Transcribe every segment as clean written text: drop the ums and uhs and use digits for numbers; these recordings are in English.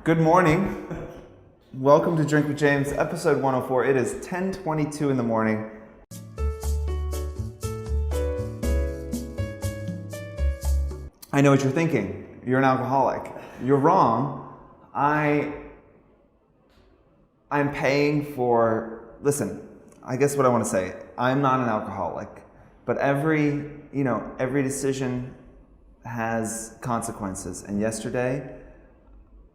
Good morning. Welcome to Drink with James, episode 104. It is 10:22 in the morning. I know what you're thinking. You're an alcoholic. You're wrong. I'm paying for, listen, I guess what I want to say, I'm not an alcoholic, but every decision has consequences. And yesterday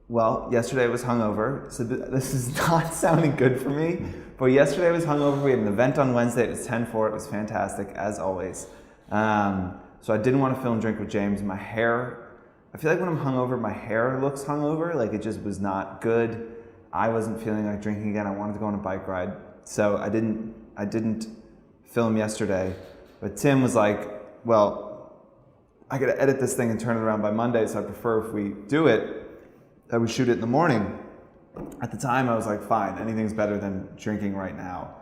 I was hungover, so this is not sounding good for me, but yesterday I was hungover. We had an event on Wednesday. It was 10-4. It was fantastic, as always. So I didn't want to film Drink with James. My hair, I feel like when I'm hungover, my hair looks hungover. Like it just was not good. I wasn't feeling like drinking again. I wanted to go on a bike ride. So I didn't film yesterday. But Tim was like, well, I got to edit this thing and turn it around by Monday, so I prefer if we do it, that we shoot it in the morning. At the time, I was like, fine, anything's better than drinking right now.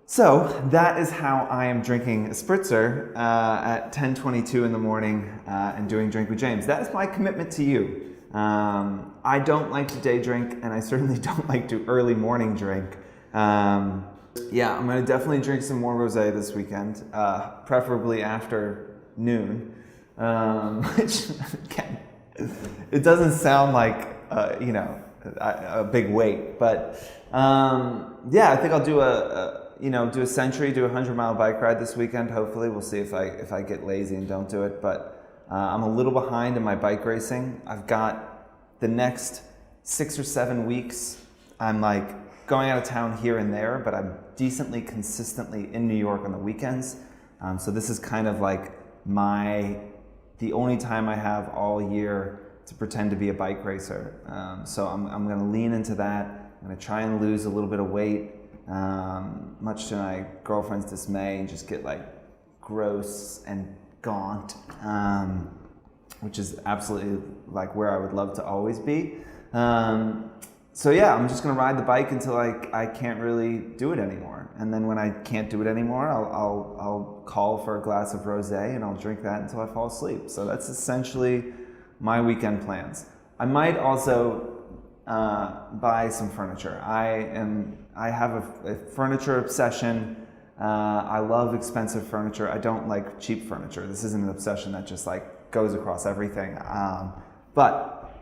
So that is how I am drinking a spritzer at 10:22 in the morning and doing Drink with James. That is my commitment to you. I don't like to day drink, and I certainly don't like to early morning drink. I'm going to definitely drink some more rosé this weekend, preferably after noon, which, again, it doesn't sound like, a big weight, but I think I'll do do a century, do a 100-mile bike ride this weekend. Hopefully, we'll see if I get lazy and don't do it. But I'm a little behind in my bike racing. I've got the next 6 or 7 weeks. I'm like going out of town here and there, but I'm decently consistently in New York on the weekends. So this is kind of like the only time I have all year to pretend to be a bike racer. So I'm going to lean into that. I'm going to try and lose a little bit of weight. Much to my girlfriend's dismay, and just get like gross and gaunt, which is absolutely like where I would love to always be. I'm just gonna ride the bike until I can't really do it anymore, and then when I can't do it anymore, I'll call for a glass of rosé and I'll drink that until I fall asleep. So that's essentially my weekend plans. I might also buy some furniture. I have a furniture obsession. I love expensive furniture. I don't like cheap furniture. This isn't an obsession that just like goes across everything. But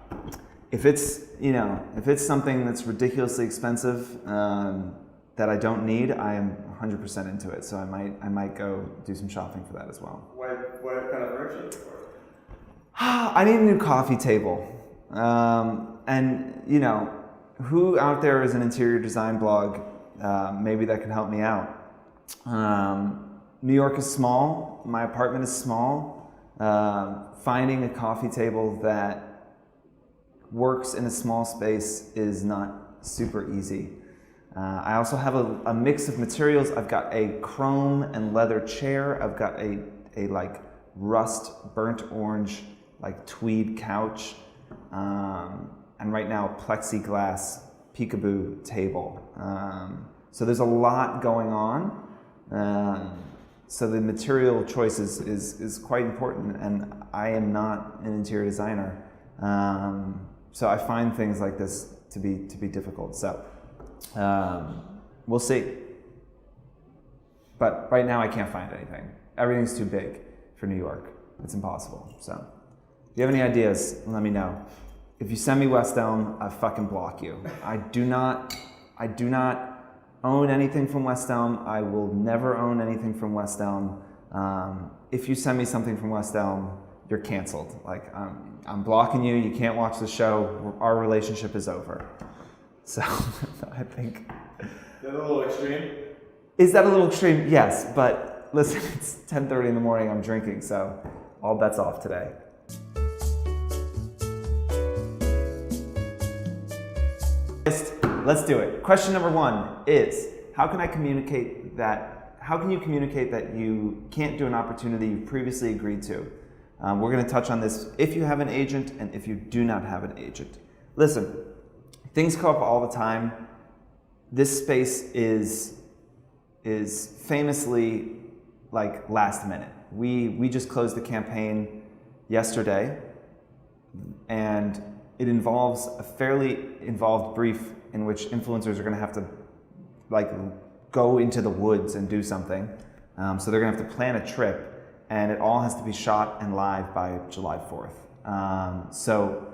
if it's something that's ridiculously expensive that I don't need, I am 100% into it. So I might go do some shopping for that as well. What kind of furniture are you looking for? I need a new coffee table. Who out there is an interior design blog? Maybe that can help me out. New York is small. My apartment is small. Finding a coffee table that works in a small space is not super easy. I also have a mix of materials. I've got a chrome and leather chair. I've got a like rust burnt orange like tweed couch. And right now, a plexiglass peekaboo table. So there's a lot going on. So the material choice is quite important, and I am not an interior designer. So I find things like this to be difficult. So we'll see. But right now, I can't find anything. Everything's too big for New York. It's impossible. So if you have any ideas, let me know. If you send me West Elm, I fucking block you. I do not own anything from West Elm. I will never own anything from West Elm. If you send me something from West Elm, you're canceled. Like I'm blocking you. You can't watch the show. Our relationship is over. So I think. Is that a little extreme? Is that a little extreme? Yes, but listen, it's 10:30 in the morning. I'm drinking, so all bets off today. Let's do it. Question number 1 is, how can you communicate that you can't do an opportunity you've previously agreed to? We're going to touch on this if you have an agent and if you do not have an agent. Listen, things come up all the time. This space is famously like last minute. We just closed the campaign yesterday, and it involves a fairly involved brief in which influencers are going to have to like go into the woods and do something. So they're going to have to plan a trip, and it all has to be shot and live by July 4th. So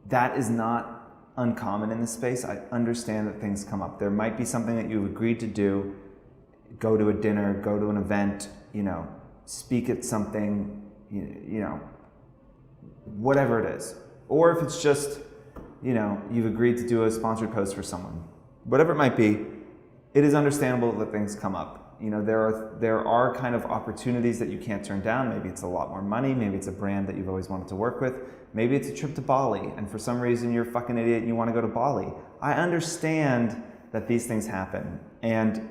that is not uncommon in this space. I understand that things come up. There might be something that you've agreed to do, go to a dinner, go to an event, speak at something, whatever it is. Or if it's just, you've agreed to do a sponsored post for someone. Whatever it might be, it is understandable that things come up. There are kind of opportunities that you can't turn down. Maybe it's a lot more money. Maybe it's a brand that you've always wanted to work with. Maybe it's a trip to Bali, and for some reason you're a fucking idiot and you want to go to Bali. I understand that these things happen, and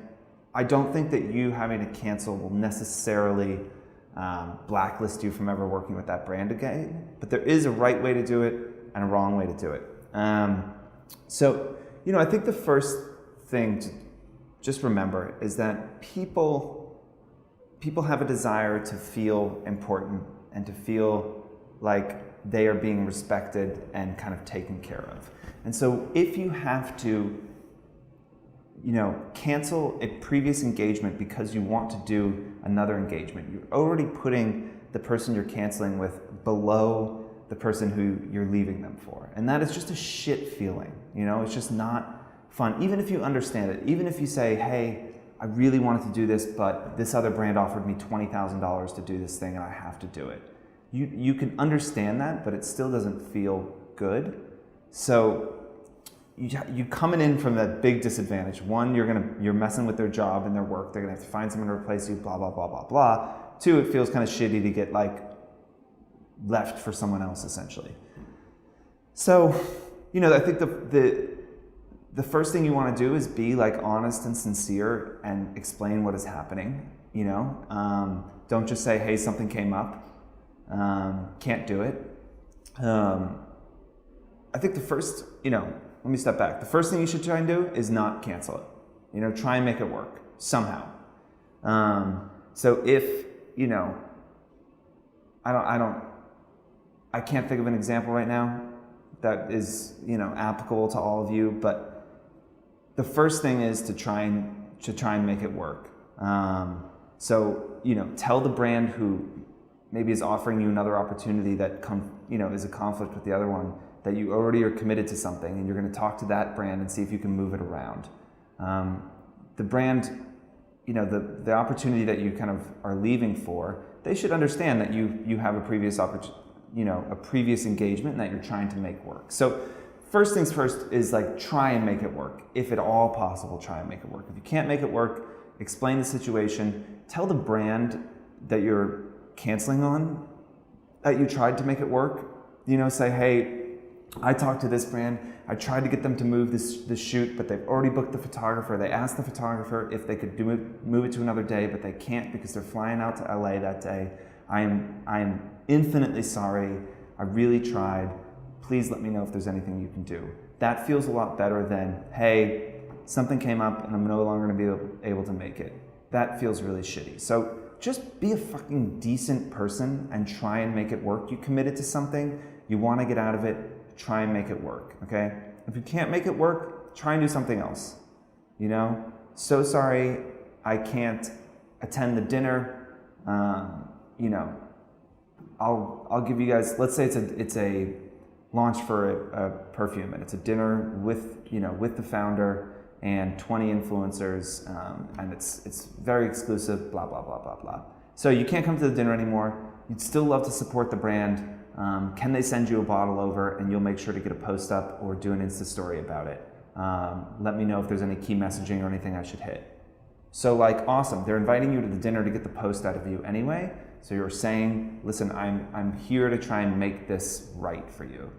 I don't think that you having to cancel will necessarily blacklist you from ever working with that brand again. But there is a right way to do it and a wrong way to do it. So, I think the first thing to just remember is that people have a desire to feel important and to feel like they are being respected and kind of taken care of. And so if you have to, cancel a previous engagement because you want to do another engagement, you're already putting the person you're canceling with below the person who you're leaving them for. And that is just a shit feeling, it's just not fun. Even if you understand it, even if you say, hey, I really wanted to do this, but this other brand offered me $20,000 to do this thing and I have to do it. You can understand that, but it still doesn't feel good. So you coming in from that big disadvantage. One, you're messing with their job and their work. They're gonna have to find someone to replace you, blah, blah, blah, blah, blah. Two, it feels kind of shitty to get left for someone else essentially. So, I think the first thing you want to do is be honest and sincere and explain what is happening. Don't just say, hey, something came up. Can't do it. I think the first, let me step back. The first thing you should try and do is not cancel it. Try and make it work somehow. So if, I can't think of an example right now that is, applicable to all of you, but the first thing is to try and make it work. So, tell the brand who maybe is offering you another opportunity that is a conflict with the other one, that you already are committed to something and you're going to talk to that brand and see if you can move it around. The brand, the opportunity that you kind of are leaving for, they should understand that you have a previous a previous engagement and that you're trying to make work. So first things first is try and make it work. If at all possible, try and make it work. If you can't make it work, explain the situation. Tell the brand that you're canceling on that you tried to make it work. Say, hey, I talked to this brand. I tried to get them to move this shoot, but they've already booked the photographer. They asked the photographer if they could move it to another day, but they can't because they're flying out to LA that day. I am infinitely sorry. I really tried. Please let me know if there's anything you can do. That feels a lot better than, hey, something came up and I'm no longer going to be able to make it. That feels really shitty. So just be a fucking decent person and try and make it work. You committed to something, you want to get out of it, try and make it work, okay? If you can't make it work, try and do something else. So sorry, I can't attend the dinner. I'll give you guys, let's say it's a launch for a perfume and it's a dinner with the founder and 20 influencers, and it's very exclusive, blah, blah, blah, blah, blah. So you can't come to the dinner anymore. You'd still love to support the brand. Can they send you a bottle over and you'll make sure to get a post up or do an Insta story about it? Let me know if there's any key messaging or anything I should hit. So awesome, they're inviting you to the dinner to get the post out of you anyway. So you're saying, listen, I'm here to try and make this right for you.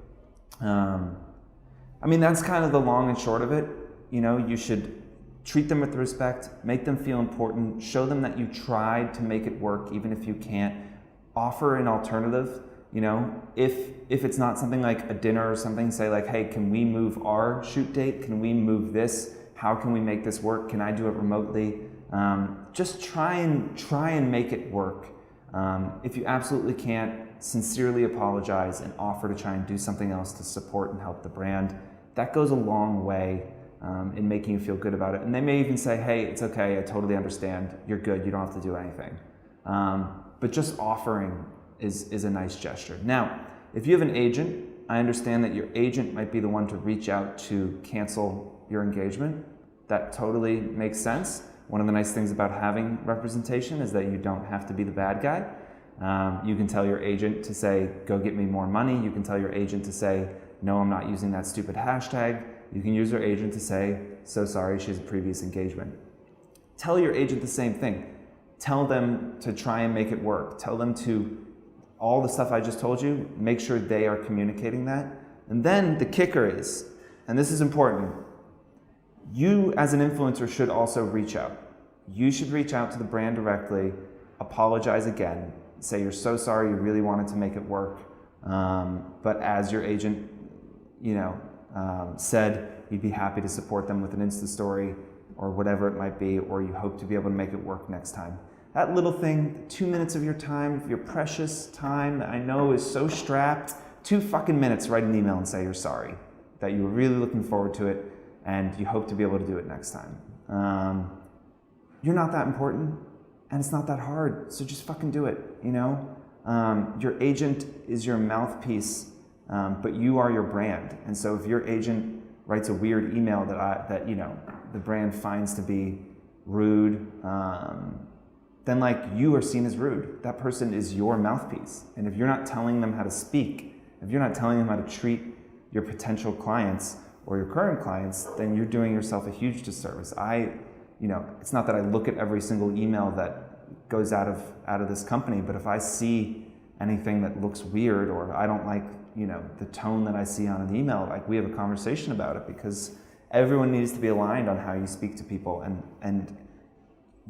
That's kind of the long and short of it. You should treat them with respect, make them feel important, show them that you tried to make it work even if you can't. Offer an alternative. If it's not something like a dinner or something, say hey, can we move our shoot date? Can we move this? How can we make this work? Can I do it remotely? Just try and make it work. If you absolutely can't, sincerely apologize and offer to try and do something else to support and help the brand, that goes a long way in making you feel good about it. And they may even say, hey, it's okay, I totally understand, you're good, you don't have to do anything. But just offering is a nice gesture. Now, if you have an agent, I understand that your agent might be the one to reach out to cancel your engagement. That totally makes sense. One of the nice things about having representation is that you don't have to be the bad guy. You can tell your agent to say, go get me more money. You can tell your agent to say, no, I'm not using that stupid hashtag. You can use your agent to say, so sorry, she has a previous engagement. Tell your agent the same thing. Tell them to try and make it work. Tell them to, all the stuff I just told you, make sure they are communicating that. And then the kicker is, and this is important, you as an influencer should also reach out. You should reach out to the brand directly, apologize again, say you're so sorry, you really wanted to make it work, but as your agent, said, you'd be happy to support them with an Insta story or whatever it might be, or you hope to be able to make it work next time. That little thing, 2 minutes of your time, your precious time that I know is so strapped, 2 fucking minutes, write an email and say you're sorry, that you were really looking forward to it, and you hope to be able to do it next time. You're not that important, and it's not that hard, so just fucking do it, Your agent is your mouthpiece, but you are your brand. And so if your agent writes a weird email that the brand finds to be rude, then you are seen as rude. That person is your mouthpiece. And if you're not telling them how to speak, if you're not telling them how to treat your potential clients or your current clients, then you're doing yourself a huge disservice. It's not that I look at every single email that goes out of this company, but if I see anything that looks weird or I don't like, the tone that I see on an email, we have a conversation about it, because everyone needs to be aligned on how you speak to people, and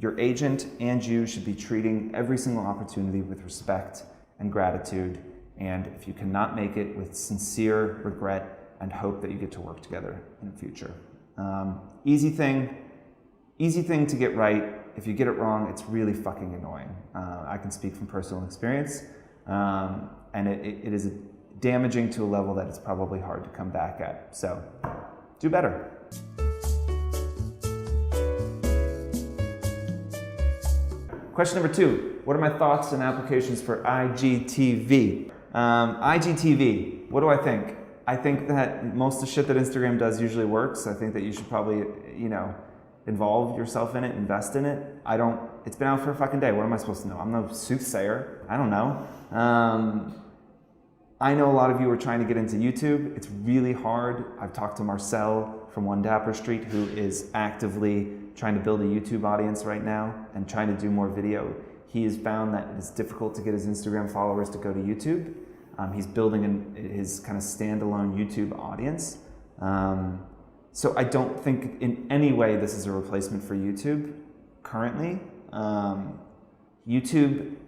your agent and you should be treating every single opportunity with respect and gratitude. And if you cannot make it, with sincere regret and hope that you get to work together in the future. Easy thing to get right. If you get it wrong, it's really fucking annoying. I can speak from personal experience, and it is damaging to a level that it's probably hard to come back at. So, do better. Question number 2, what are my thoughts and applications for IGTV? IGTV, what do I think? I think that most of the shit that Instagram does usually works. I think that you should probably, involve yourself in it, invest in it. It's been out for a fucking day. What am I supposed to know? I'm no soothsayer. I don't know. I know a lot of you are trying to get into YouTube. It's really hard. I've talked to Marcel from One Dapper Street, who is actively trying to build a YouTube audience right now and trying to do more video. He has found that it's difficult to get his Instagram followers to go to YouTube. He's building his kind of standalone YouTube audience. So I don't think in any way this is a replacement for YouTube currently. YouTube's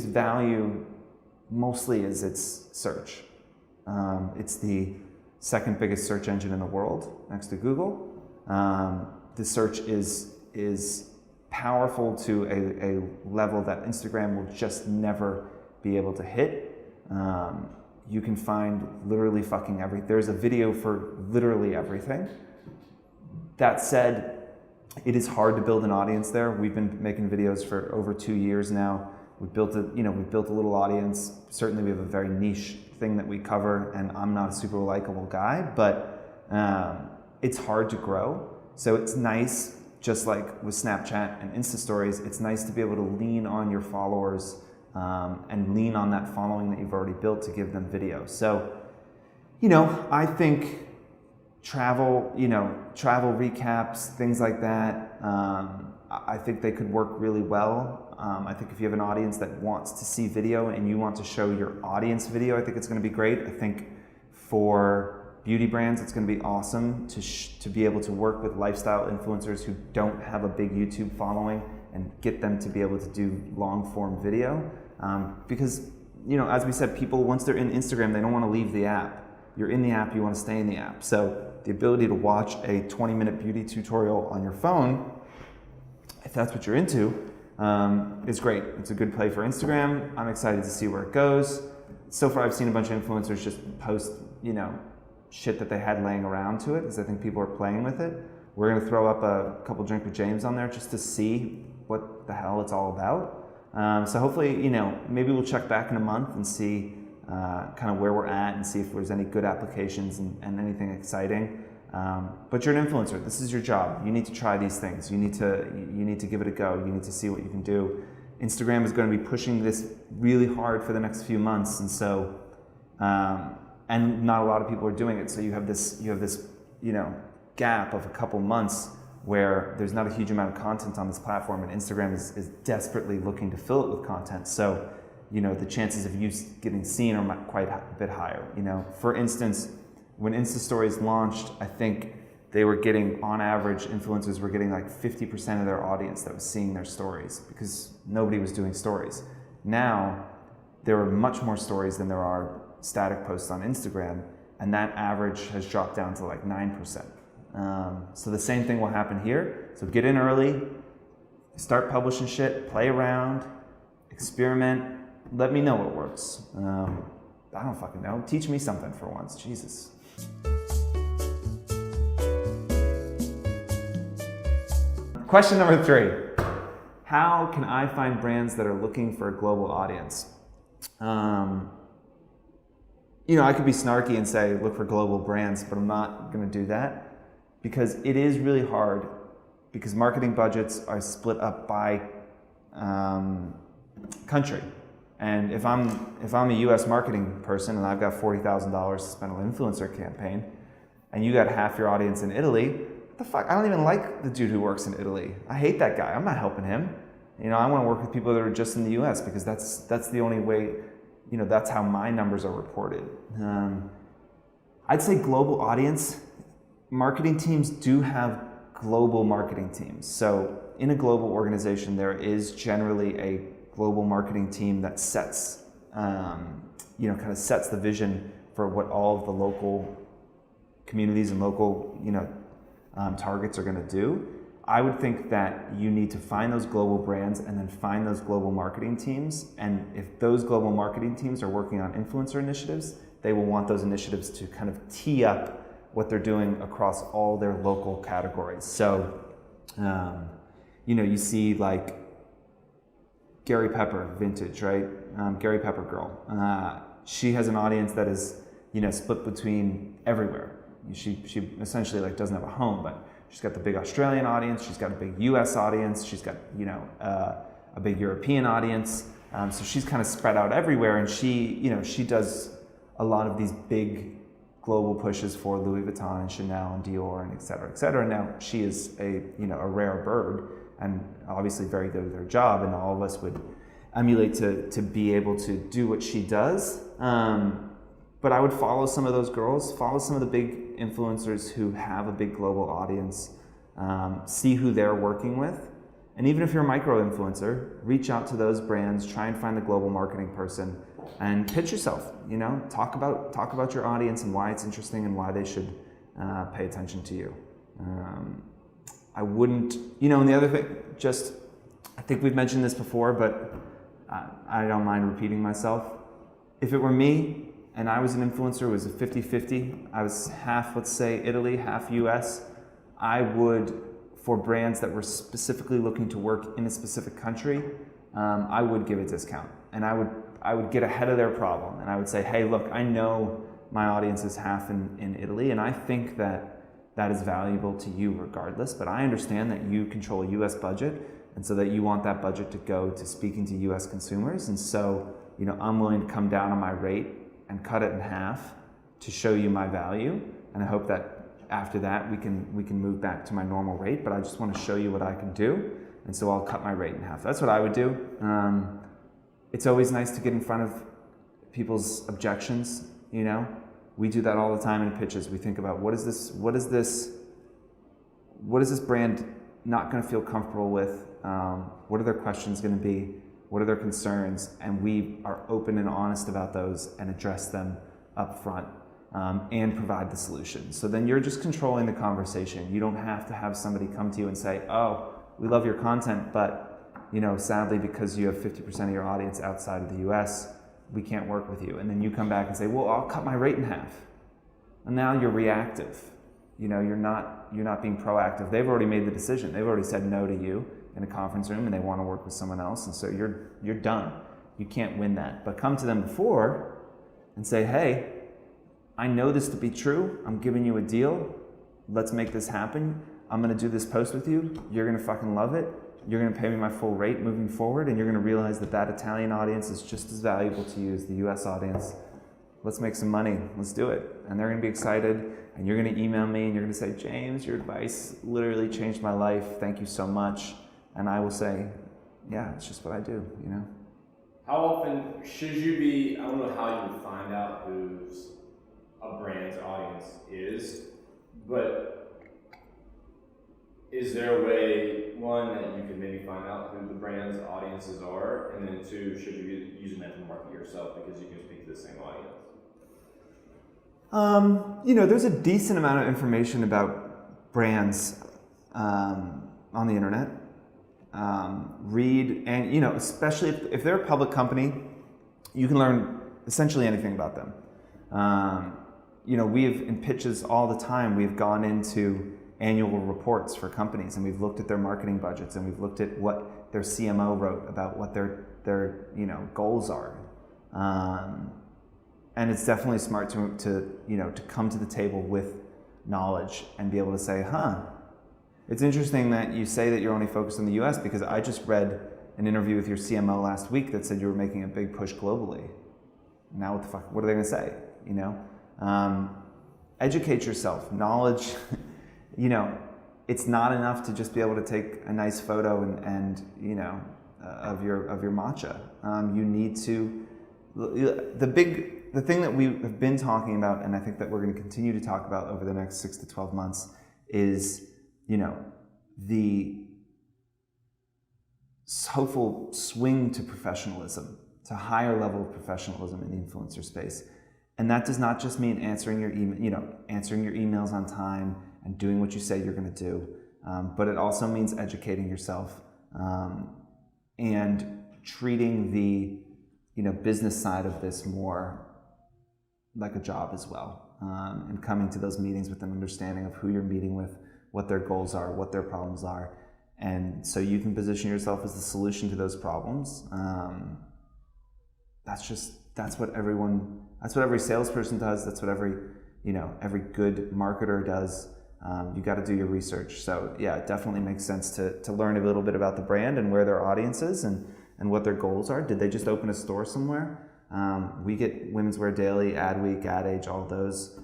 value mostly is its search. It's the second biggest search engine in the world, next to Google. The search is powerful to a level that Instagram will just never be able to hit. You can find literally fucking everything. There's a video for literally everything. That said, it is hard to build an audience there. We've been making videos for over 2 years now. We've built a little audience. Certainly we have a very niche thing that we cover, and I'm not a super likable guy, but it's hard to grow. So it's nice, just like with Snapchat and Insta Stories, it's nice to be able to lean on your followers and lean on that following that you've already built to give them video. So, I think travel recaps, things like that, I think they could work really well. I think if you have an audience that wants to see video and you want to show your audience video, I think it's going to be great. I think for beauty brands, it's going to be awesome to be able to work with lifestyle influencers who don't have a big YouTube following and get them to be able to do long form video. Because, as we said, people, once they're in Instagram, they don't want to leave the app. You're in the app, you want to stay in the app. So the ability to watch a 20-minute beauty tutorial on your phone, if that's what you're into, is great. It's a good play for Instagram. I'm excited to see where it goes. So far, I've seen a bunch of influencers just post, shit that they had laying around to it, because I think people are playing with it. We're going to throw up a couple Drink with James on there just to see what the hell it's all about. So hopefully, maybe we'll check back in a month and see kind of where we're at and see if there's any good applications and anything exciting. But you're an influencer. This is your job. You need to try these things. You need to give it a go. You need to see what you can do. Instagram is going to be pushing this really hard for the next few months, and so and not a lot of people are doing it. So you have this gap of a couple months where there's not a huge amount of content on this platform, and Instagram is desperately looking to fill it with content. So the chances of you getting seen are quite a bit higher. For instance, when Insta Stories launched, I think they were getting, on average, influencers were getting like 50% of their audience that was seeing their stories because nobody was doing stories. Now, there are much more stories than there are static posts on Instagram, and that average has dropped down to like 9%. So the same thing will happen here. So get in early, start publishing shit, play around, experiment, let me know what works. I don't fucking know. Teach me something for once, Jesus. Question number 3. How can I find brands that are looking for a global audience? I could be snarky and say, look for global brands, but I'm not going to do that because it is really hard because marketing budgets are split up by country. And if I'm a US marketing person and I've got $40,000 to spend on an influencer campaign and you got half your audience in Italy, what the fuck? I don't even like the dude who works in Italy. I hate that guy. I'm not helping him. I want to work with people that are just in the US because that's the only way, that's how my numbers are reported. I'd say global audience. Marketing teams do have global marketing teams. So in a global organization, there is generally a global marketing team that sets, kind of sets the vision for what all of the local communities and local, targets are going to do. I would think that you need to find those global brands and then find those global marketing teams. And if those global marketing teams are working on influencer initiatives, they will want those initiatives to kind of tee up what they're doing across all their local categories. So, you see like Gary Pepper Vintage, right? Gary Pepper Girl. She has an audience that is, split between everywhere. She essentially like doesn't have a home, but she's got the big Australian audience. She's got a big US audience. She's got, a big European audience. So she's kind of spread out everywhere, and she does a lot of these big global pushes for Louis Vuitton and Chanel and Dior and et cetera, et cetera. Now she is a rare bird and obviously very good at her job, and all of us would emulate to be able to do what she does. But I would follow some of those girls, follow some of the big influencers who have a big global audience, see who they're working with. And even if you're a micro influencer, reach out to those brands, try and find the global marketing person and pitch yourself, talk about your audience and why it's interesting and why they should pay attention to you. I wouldn't, and the other thing, I think we've mentioned this before, but I don't mind repeating myself. If it were me and I was an influencer, it was a 50-50, I was half, let's say, Italy, half US, I would, for brands that were specifically looking to work in a specific country, I would give a discount. And I would get ahead of their problem. And I would say, hey, look, I know my audience is half in Italy, and I think that is valuable to you regardless, but I understand that you control a US budget, and so that you want that budget to go to speaking to US consumers. And so, I'm willing to come down on my rate and cut it in half to show you my value. And I hope that after that we can move back to my normal rate, but I just want to show you what I can do. And so I'll cut my rate in half. That's what I would do. It's always nice to get in front of people's objections, We do that all the time in pitches. We think about what is this brand not going to feel comfortable with? What are their questions going to be? What are their concerns? And we are open and honest about those and address them up front and provide the solution. So then you're just controlling the conversation. You don't have to have somebody come to you and say, oh, we love your content, but sadly, because you have 50% of your audience outside of the US, we can't work with you. And then you come back and say, well, I'll cut my rate in half. And now you're reactive. You're not being proactive. They've already made the decision. They've already said no to you in a conference room, and they want to work with someone else. And so you're done. You can't win that. But come to them before and say, hey, I know this to be true. I'm giving you a deal. Let's make this happen. I'm going to do this post with you. You're going to fucking love it. You're going to pay me my full rate moving forward, and you're going to realize that Italian audience is just as valuable to you as the US audience. Let's make some money. Let's do it. And they're going to be excited, and you're going to email me, and you're going to say, James, your advice literally changed my life. Thank you so much. And I will say, yeah, it's just what I do, How often should you be, I don't know how you would find out who's a brand's audience is, but is there a way, one, that you can maybe find out who the brand's audiences are, and then two, should you be using that to market yourself because you can speak to the same audience? There's a decent amount of information about brands on the internet. Read, and especially if they're a public company, you can learn essentially anything about them. We've in pitches all the time, we've gone into annual reports for companies, and we've looked at their marketing budgets, and we've looked at what their CMO wrote about what their goals are. And it's definitely smart to come to the table with knowledge and be able to say, it's interesting that you say that you're only focused on the US, because I just read an interview with your CMO last week that said you were making a big push globally. Now what are they going to say? Educate yourself. Knowledge, it's not enough to just be able to take a nice photo and of your matcha. You need to, the thing that we have been talking about, and I think that we're going to continue to talk about over the next 6 to 12 months, is the hopeful swing to professionalism, to higher level of professionalism in the influencer space. And that does not just mean answering your emails on time and doing what you say you're going to do, but it also means educating yourself and treating the business side of this more like a job as well, and coming to those meetings with an understanding of who you're meeting with, what their goals are, what their problems are, and so you can position yourself as the solution to those problems. That's what every salesperson does. That's what every good marketer does. You got to do your research. So yeah, it definitely makes sense to learn a little bit about the brand and where their audience is and what their goals are. Did they just open a store somewhere? We get Women's Wear Daily, Ad Week, Ad Age, all those.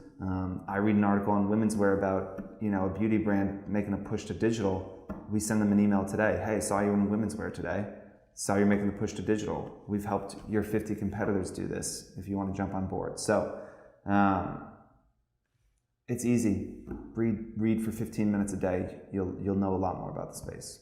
I read an article on Women's Wear about a beauty brand making a push to digital. We send them an email today. Hey, saw you in Women's Wear today. Saw you're making the push to digital. We've helped your 50 competitors do this if you want to jump on board. So it's easy. Read for 15 minutes a day. You'll know a lot more about the space.